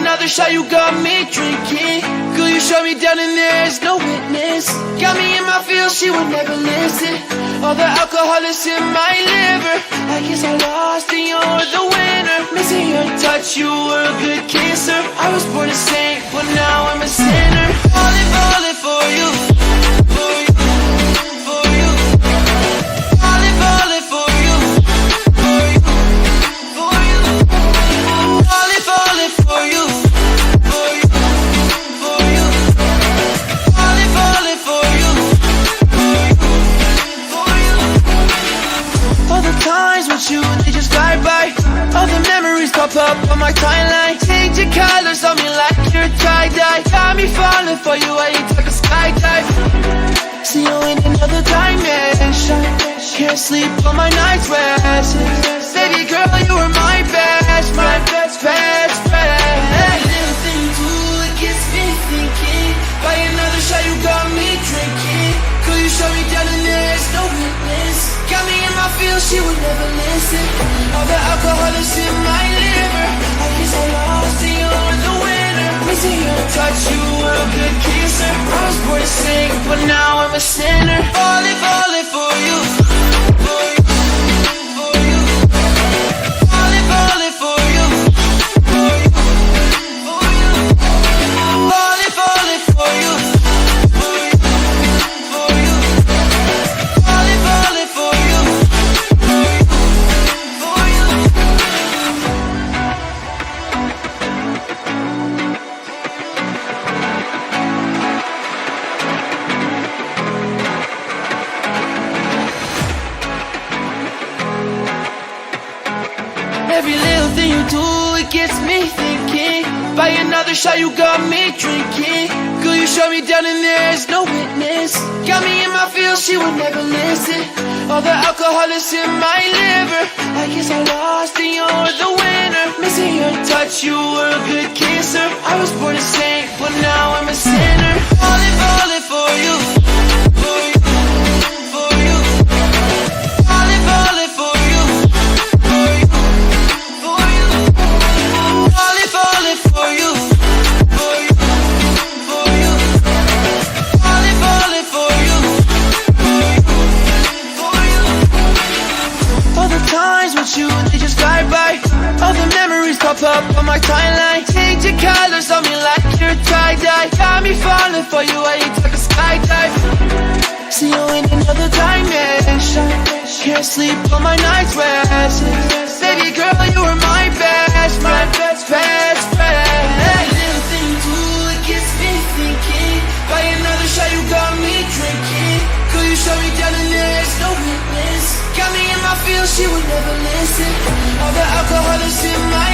another shot, you got me drinking. Girl, you shut me down and there's no witness. Got me in my feels, she would never listen. All the alcohol is in my liver. I guess I lost and you're the winner. Missing your touch, you were a good kisser. I was born a saint, but now I'm a sinner. Falling for you, for you, for you. Falling for you, for you, for you. Falling for you, for you, for you. Falling for you, for you, for you. All the times with you, they just glide by. All the memories pop up on my timeline. Change your colors on me like you're tie-dye. Got me falling for you, I ain't talking skydive. See you in another dimension. Can't sleep on my night's rest. Baby girl, you were my best friend. Every little thing you do, it gets me thinking. By another shot, you got me drinking. Girl, you shut me down and there's no witness. Got me in my feels, she would never listen. All the alcohol is in my liver. I guess I lost and you're the winner. Missing your touch, you were a good kisser. I was born to sing, but now I'm a sinner. Falling for you, for you, for you. Falling for you, for you, for you. Falling for you, for you, for you. Falling for you, for you, for you. Every little thing you do, it gets me thinking. By another shot, you got me drinking. Girl, you shut me down and there's no witness. Got me in my feels, she would never listen. All the alcohol is in my liver. I guess I lost and you're the winner. Missing your touch, you were a good kisser. I was born a saint, but now I'm a sinner. Falling for you, for you, for you. Falling for you, for you, for you. Falling for you, for you, for you. Falling for you, for you, for you. All the times with you, they just glide by. All the memories pop up on my timeline. Change your colors on me like you're tie-dye. Got me falling for you, I ain't talking skydive. See you in another dimension. Can't sleep on my night's rest. Baby girl, you were my best friend. Every little thing you do, it gets me thinking. By another shot, you got me drinking. Girl, you shut me down and there's no witness. Got me in my feels, she would never listen. All the alcohol is in my